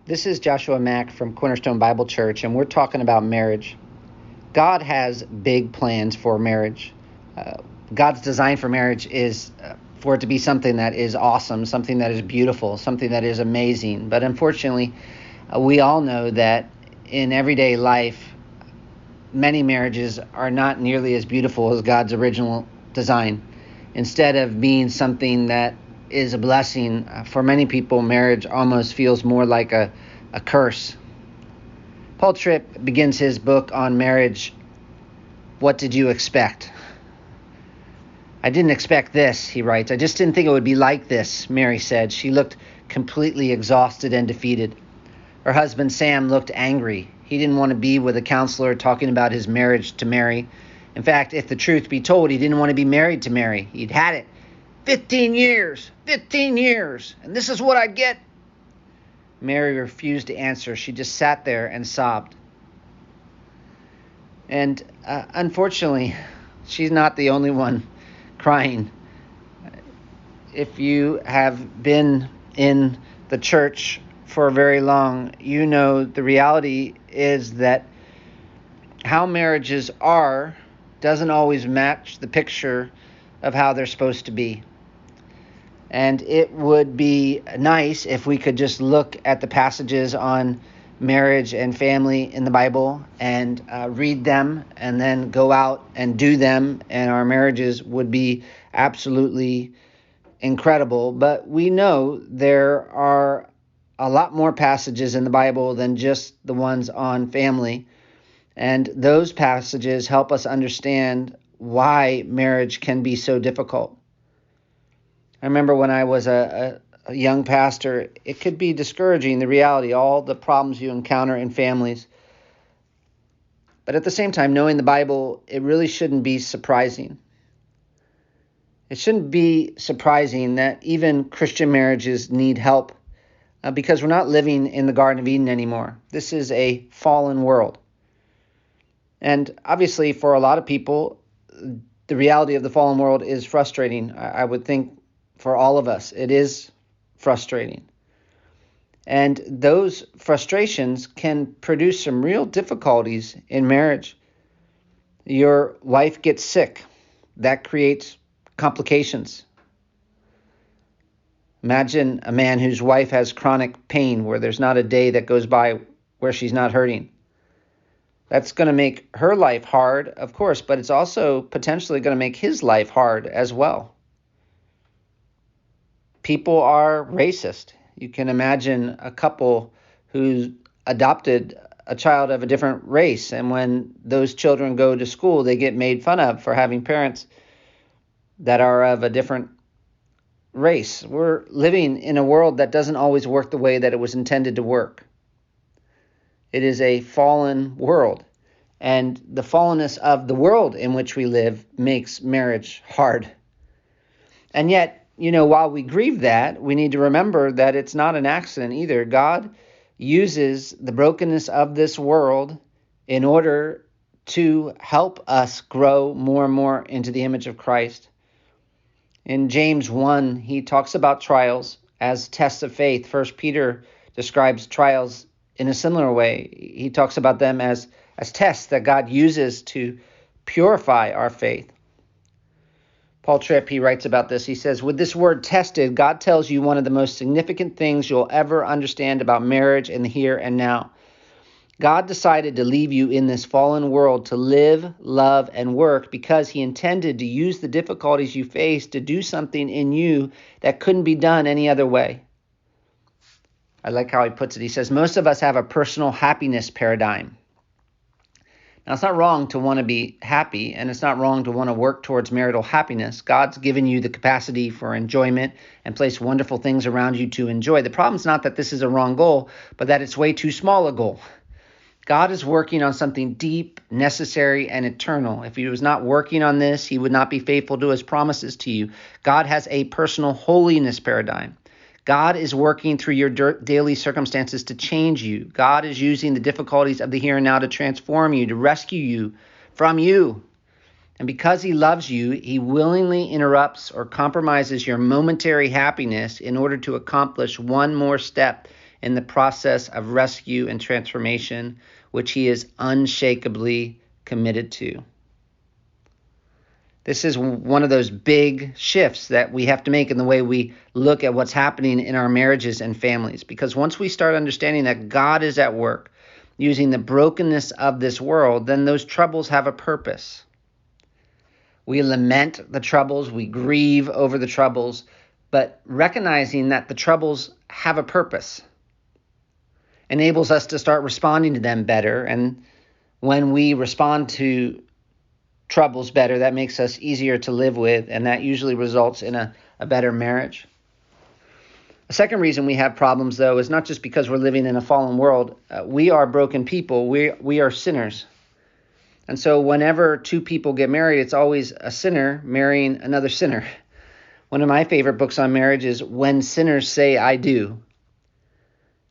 This is Joshua Mack from Cornerstone Bible Church, and we're talking about marriage. God has big plans for marriage. God's design for marriage is for it to be something that is awesome, something that is beautiful, something that is amazing. But unfortunately, we all know that in everyday life, many marriages are not nearly as beautiful as God's original design. Instead of being something that is a blessing, for many people, marriage almost feels more like a curse. Paul Tripp begins his book on marriage, "What did you expect?" "I didn't expect this," he writes. "I just didn't think it would be like this," Mary said. She looked completely exhausted and defeated. Her husband, Sam, looked angry. He didn't want to be with a counselor talking about his marriage to Mary. In fact, if the truth be told, he didn't want to be married to Mary. He'd had it. 15 years, and this is what I get. Mary refused to answer. She just sat there and sobbed. And unfortunately, she's not the only one crying. If you have been in the church for very long, you know the reality is that how marriages are doesn't always match the picture of how they're supposed to be. And it would be nice if we could just look at the passages on marriage and family in the Bible and read them and then go out and do them, and our marriages would be absolutely incredible. But we know there are a lot more passages in the Bible than just the ones on family. And those passages help us understand why marriage can be so difficult. I remember when I was a young pastor, it could be discouraging, the reality, all the problems you encounter in families. But at the same time, knowing the Bible, it really shouldn't be surprising. It shouldn't be surprising that even Christian marriages need help because we're not living in the Garden of Eden anymore. This is a fallen world. And obviously, for a lot of people, the reality of the fallen world is frustrating. I would think for all of us, it is frustrating. And those frustrations can produce some real difficulties in marriage. Your wife gets sick. That creates complications. Imagine a man whose wife has chronic pain where there's not a day that goes by where she's not hurting. That's going to make her life hard, of course, but it's also potentially going to make his life hard as well. People are racist. You can imagine a couple who adopted a child of a different race, and when those children go to school, they get made fun of for having parents that are of a different race. We're living in a world that doesn't always work the way that it was intended to work. It is a fallen world, and the fallenness of the world in which we live makes marriage hard. And yet, while we grieve that, we need to remember that it's not an accident either. God uses the brokenness of this world in order to help us grow more and more into the image of Christ. In James 1, he talks about trials as tests of faith. 1 Peter describes trials in a similar way. He talks about them as tests that God uses to purify our faith. Paul Tripp, he writes about this. He says, "With this word tested, God tells you one of the most significant things you'll ever understand about marriage in the here and now. God decided to leave you in this fallen world to live, love, and work because he intended to use the difficulties you face to do something in you that couldn't be done any other way." I like how he puts it. He says, most of us have a personal happiness paradigm. Now, it's not wrong to want to be happy, and it's not wrong to want to work towards marital happiness. God's given you the capacity for enjoyment and placed wonderful things around you to enjoy. The problem is not that this is a wrong goal, but that it's way too small a goal. God is working on something deep, necessary, and eternal. If he was not working on this, he would not be faithful to his promises to you. God has a personal holiness paradigm. God is working through your daily circumstances to change you. God is using the difficulties of the here and now to transform you, to rescue you from you. And because he loves you, he willingly interrupts or compromises your momentary happiness in order to accomplish one more step in the process of rescue and transformation, which he is unshakably committed to. This is one of those big shifts that we have to make in the way we look at what's happening in our marriages and families. Because once we start understanding that God is at work using the brokenness of this world, then those troubles have a purpose. We lament the troubles, we grieve over the troubles, but recognizing that the troubles have a purpose enables us to start responding to them better. And when we respond to troubles better, that makes us easier to live with, and that usually results in a better marriage. A second reason we have problems, though, is not just because we're living in a fallen world. We are broken people. We are sinners. And so whenever two people get married, it's always a sinner marrying another sinner. One of my favorite books on marriage is When Sinners Say I Do.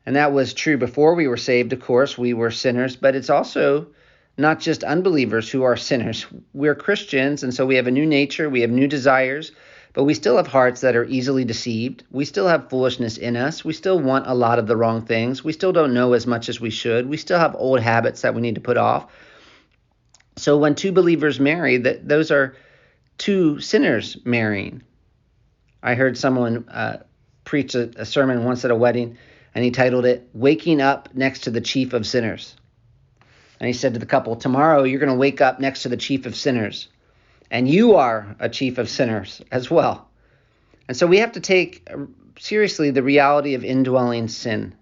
And that was true before we were saved, of course. We were sinners, but it's also not just unbelievers who are sinners. We're Christians, and so we have a new nature, we have new desires, but we still have hearts that are easily deceived. We still have foolishness in us. We still want a lot of the wrong things. We still don't know as much as we should. We still have old habits that we need to put off. So when two believers marry, those are two sinners marrying. I heard someone preach a sermon once at a wedding, and he titled it, Waking Up Next to the Chief of Sinners. And he said to the couple, tomorrow you're going to wake up next to the chief of sinners. And you are a chief of sinners as well. And so we have to take seriously the reality of indwelling sin.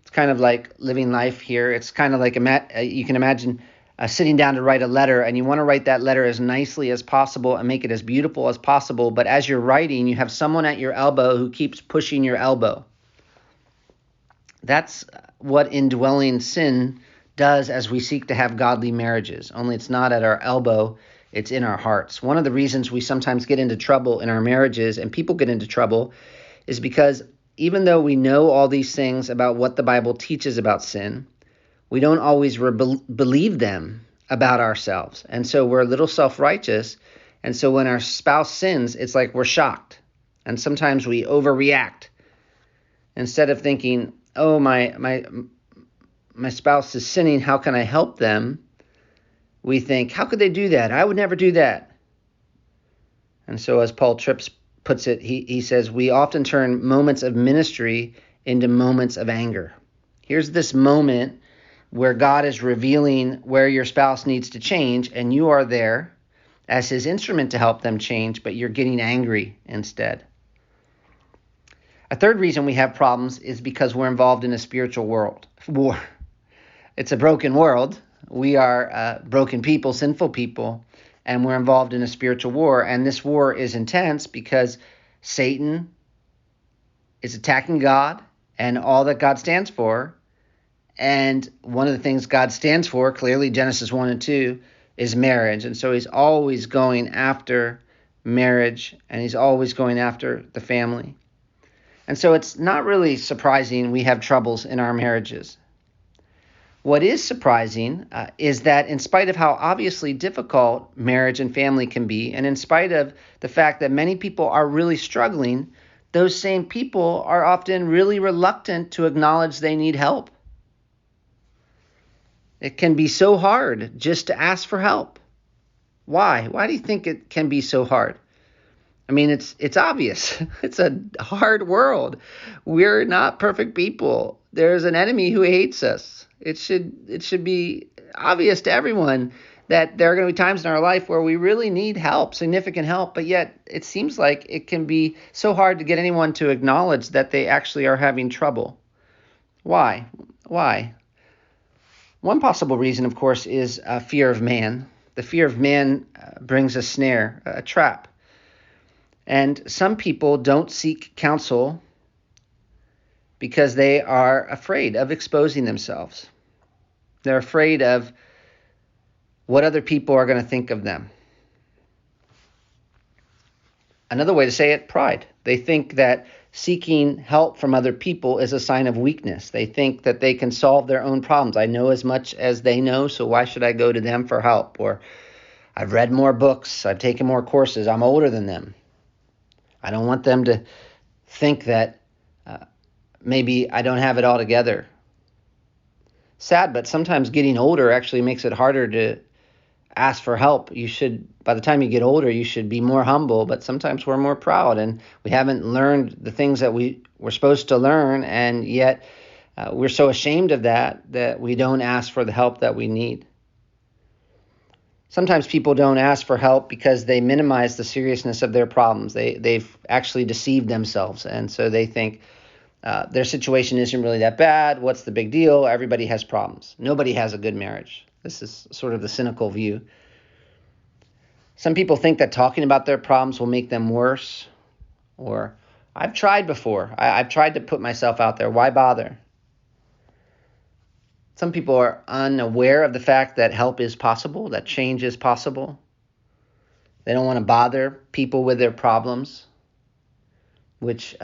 It's kind of like living life here. It's kind of like you can imagine sitting down to write a letter, and you want to write that letter as nicely as possible and make it as beautiful as possible. But as you're writing, you have someone at your elbow who keeps pushing your elbow. That's what indwelling sin does as we seek to have godly marriages, only it's not at our elbow, it's in our hearts. One of the reasons we sometimes get into trouble in our marriages, and people get into trouble, is because even though we know all these things about what the Bible teaches about sin, we don't always believe them about ourselves. And so we're a little self-righteous, and so when our spouse sins, it's like we're shocked. And sometimes we overreact. Instead of thinking, oh, my spouse is sinning, how can I help them? We think, how could they do that? I would never do that. And so as Paul Tripp puts it, he says, we often turn moments of ministry into moments of anger. Here's this moment where God is revealing where your spouse needs to change, and you are there as his instrument to help them change, but you're getting angry instead. A third reason we have problems is because we're involved in a spiritual war. It's a broken world. We are broken people, sinful people, and we're involved in a spiritual war. And this war is intense because Satan is attacking God and all that God stands for. And one of the things God stands for, clearly Genesis 1 and 2, is marriage. And so he's always going after marriage, and he's always going after the family. And so it's not really surprising we have troubles in our marriages. What is surprising is that in spite of how obviously difficult marriage and family can be, and in spite of the fact that many people are really struggling, those same people are often really reluctant to acknowledge they need help. It can be so hard just to ask for help. Why? Why do you think it can be so hard? I mean, it's obvious. It's a hard world. We're not perfect people. There's an enemy who hates us. It should be obvious to everyone that there are going to be times in our life where we really need help, significant help, but yet it seems like it can be so hard to get anyone to acknowledge that they actually are having trouble. Why? One possible reason, of course, is fear of man. The fear of man brings a snare, a trap. And some people don't seek counsel because they are afraid of exposing themselves. They're afraid of what other people are going to think of them. Another way to say it, pride. They think that seeking help from other people is a sign of weakness. They think that they can solve their own problems. I know as much as they know, so why should I go to them for help? Or I've read more books, I've taken more courses, I'm older than them. I don't want them to think that maybe I don't have it all together. Sad, but sometimes getting older actually makes it harder to ask for help. By the time you get older, you should be more humble, but sometimes we're more proud and we haven't learned the things that we were supposed to learn, and yet we're so ashamed of that we don't ask for the help that we need. Sometimes people don't ask for help because they minimize the seriousness of their problems. They've actually deceived themselves, and so they think their situation isn't really that bad. What's the big deal? Everybody has problems. Nobody has a good marriage. This is sort of the cynical view. Some people think that talking about their problems will make them worse, or I've tried before. I've tried to put myself out there. Why bother? Some people are unaware of the fact that help is possible, that change is possible. They don't want to bother people with their problems, which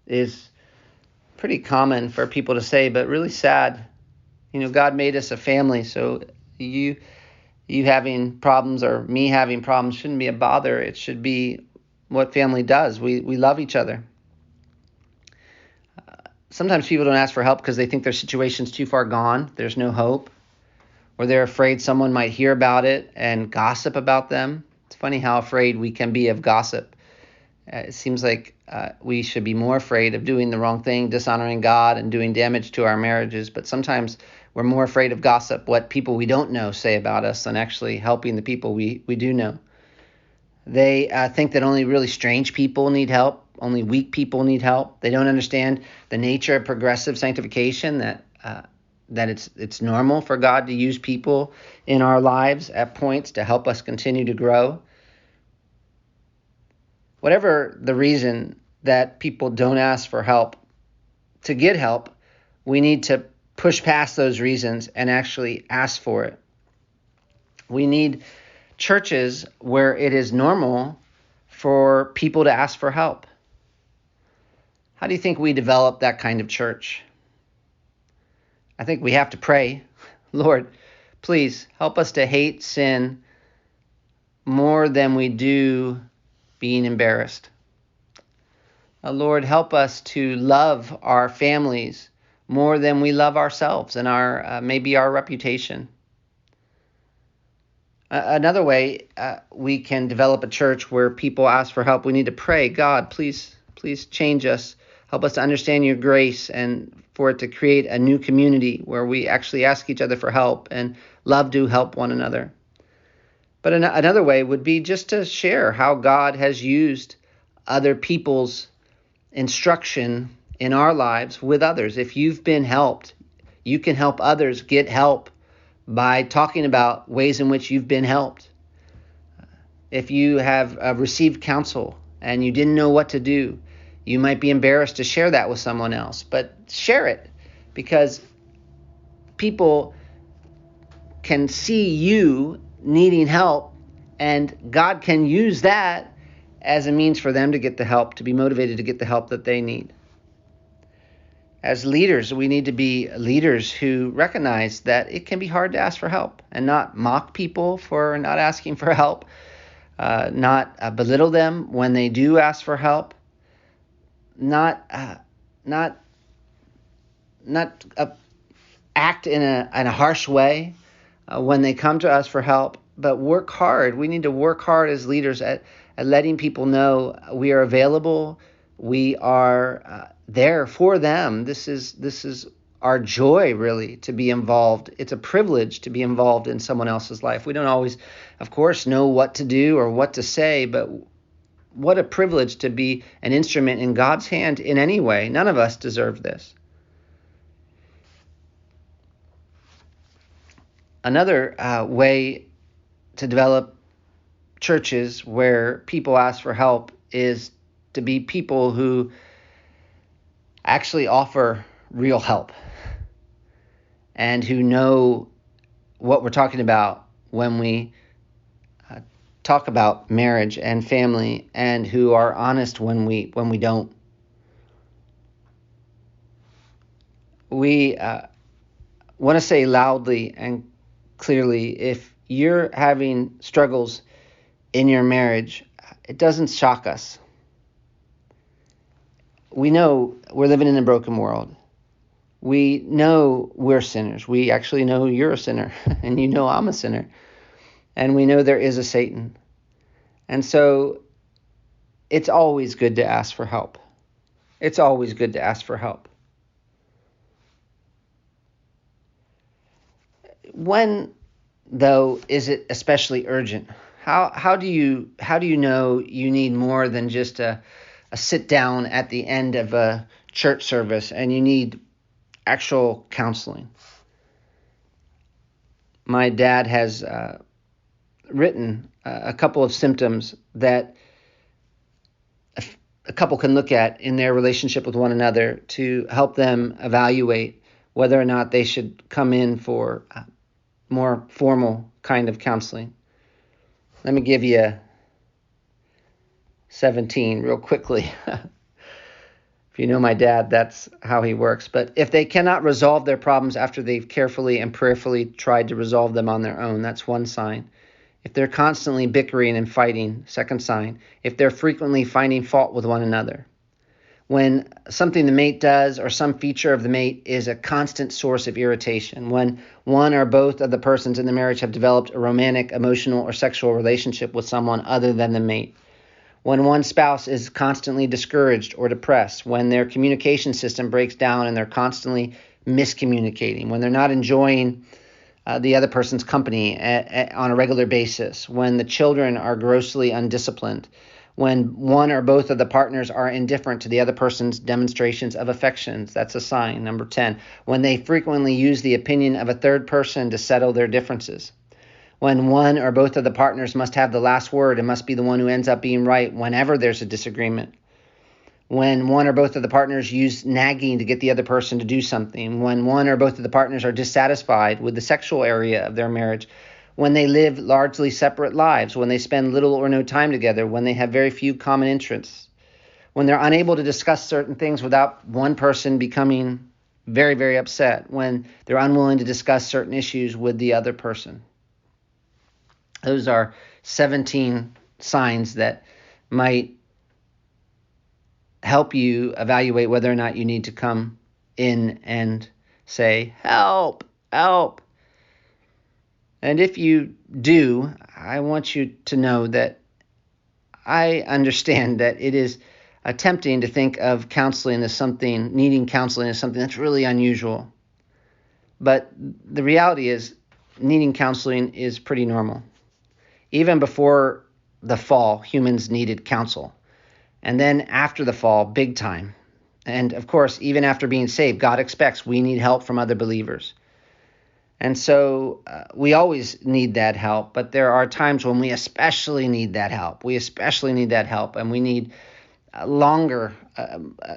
is pretty common for people to say, but really sad. God made us a family, so you having problems or me having problems shouldn't be a bother. It should be what family does. We love each other. Sometimes people don't ask for help because they think their situation's too far gone. There's no hope. Or they're afraid someone might hear about it and gossip about them. It's funny how afraid we can be of gossip. It seems like we should be more afraid of doing the wrong thing, dishonoring God, and doing damage to our marriages. But sometimes we're more afraid of gossip, what people we don't know say about us, than actually helping the people we do know. They think that only really strange people need help. Only weak people need help. They don't understand the nature of progressive sanctification, that it's normal for God to use people in our lives at points to help us continue to grow. Whatever the reason that people don't ask for help, to get help, we need to push past those reasons and actually ask for it. We need churches where it is normal for people to ask for help. How do you think we develop that kind of church? I think we have to pray, Lord, please help us to hate sin more than we do being embarrassed. Lord, help us to love our families more than we love ourselves and maybe our reputation. Another way we can develop a church where people ask for help, we need to pray, God, please change us. Help us to understand your grace and for it to create a new community where we actually ask each other for help and love to help one another. But another way would be just to share how God has used other people's instruction in our lives with others. If you've been helped, you can help others get help by talking about ways in which you've been helped. If you have received counsel and you didn't know what to do, you might be embarrassed to share that with someone else, but share it, because people can see you needing help, and God can use that as a means for them to get the help, to be motivated to get the help that they need. As leaders, we need to be leaders who recognize that it can be hard to ask for help and not mock people for not asking for help, not belittle them when they do ask for help, not act in a harsh way when they come to us for help, but work hard. We need to work hard as leaders at letting people know we are available. We are there for them. This is our joy, really, to be involved. It's a privilege to be involved in someone else's life. We don't always, of course, know what to do or what to say, but what a privilege to be an instrument in God's hand in any way. None of us deserve this. Another way to develop churches where people ask for help is to be people who actually offer real help and who know what we're talking about when we talk about marriage and family, and who are honest when we don't. We want to say loudly and clearly, if you're having struggles in your marriage, it doesn't shock us. we know we're living in a broken world. We know we're sinners. We actually know you're a sinner, and you know I'm a sinner. And we know there is a Satan. And so it's always good to ask for help. It's always good to ask for help. When, though, is it especially urgent? How do you know you need more than just a sit down at the end of a church service and you need actual counseling? My dad has written a couple of symptoms that a couple can look at in their relationship with one another to help them evaluate whether or not they should come in for more formal kind of counseling. Let me give you 17 real quickly. If you know my dad, that's how he works. But if they cannot resolve their problems after they've carefully and prayerfully tried to resolve them on their own, that's one sign. If they're constantly bickering and fighting, second sign. If they're frequently finding fault with one another. When something the mate does or some feature of the mate is a constant source of irritation. When one or both of the persons in the marriage have developed a romantic, emotional, or sexual relationship with someone other than the mate. When one spouse is constantly discouraged or depressed. When their communication system breaks down and they're constantly miscommunicating. When they're not enjoying the other person's company on a regular basis. When the children are grossly undisciplined. When one or both of the partners are indifferent to the other person's demonstrations of affections, that's a sign. Number 10, when they frequently use the opinion of a third person to settle their differences. When one or both of the partners must have the last word and must be the one who ends up being right whenever there's a disagreement. When one or both of the partners use nagging to get the other person to do something. When one or both of the partners are dissatisfied with the sexual area of their marriage. When they live largely separate lives, when they spend little or no time together, when they have very few common interests, when they're unable to discuss certain things without one person becoming very, very upset, when they're unwilling to discuss certain issues with the other person. Those are 17 signs that might help you evaluate whether or not you need to come in and say, help, help. And if you do, I want you to know that I understand that it is tempting to think of needing counseling as something that's really unusual. But the reality is, needing counseling is pretty normal. Even before the fall, humans needed counsel. And then after the fall, big time. And of course, even after being saved, God expects we need help from other believers. And so we always need that help, but there are times when we especially need that help. And we need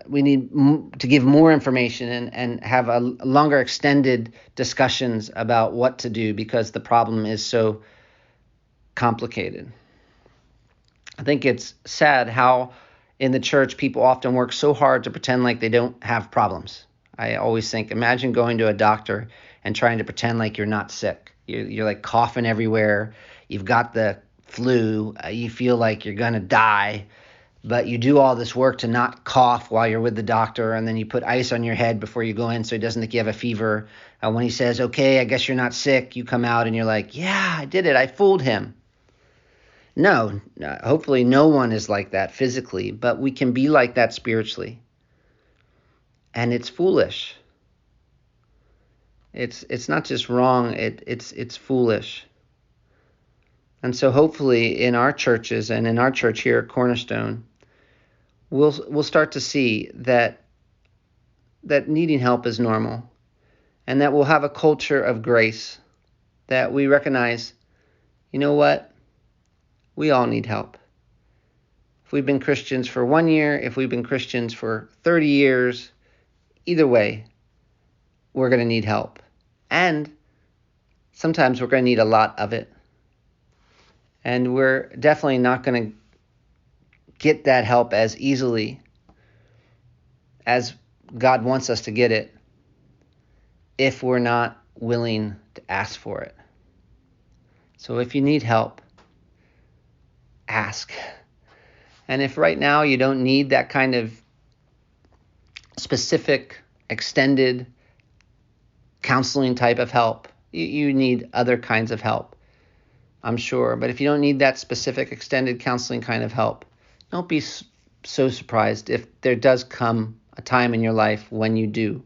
we need to give more information and have a longer extended discussions about what to do because the problem is so complicated. I think it's sad how in the church people often work so hard to pretend like they don't have problems. I always think, imagine going to a doctor and trying to pretend like you're not sick. You're like coughing everywhere. You've got the flu. You feel like you're going to die. But you do all this work to not cough while you're with the doctor. And then you put ice on your head before you go in so he doesn't think you have a fever. And when he says, okay, I guess you're not sick, you come out and you're like, yeah, I did it. I fooled him. No, hopefully no one is like that physically. But we can be like that spiritually. And it's foolish. It's not just wrong, it's foolish. And so hopefully in our churches and in our church here at Cornerstone, we'll start to see that needing help is normal, and that we'll have a culture of grace, that we recognize, you know what? We all need help. If we've been Christians for 1 year, if we've been Christians for 30 years, either way, we're going to need help. And sometimes we're going to need a lot of it. And we're definitely not going to get that help as easily as God wants us to get it if we're not willing to ask for it. So if you need help, ask. And if right now you don't need that kind of specific, extended counseling type of help. You need other kinds of help, I'm sure. But if you don't need that specific, extended counseling kind of help, don't be so surprised if there does come a time in your life when you do.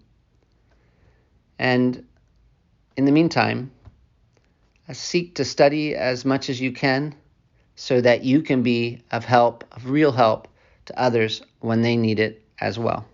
And in the meantime, seek to study as much as you can so that you can be of help, of real help to others when they need it as well.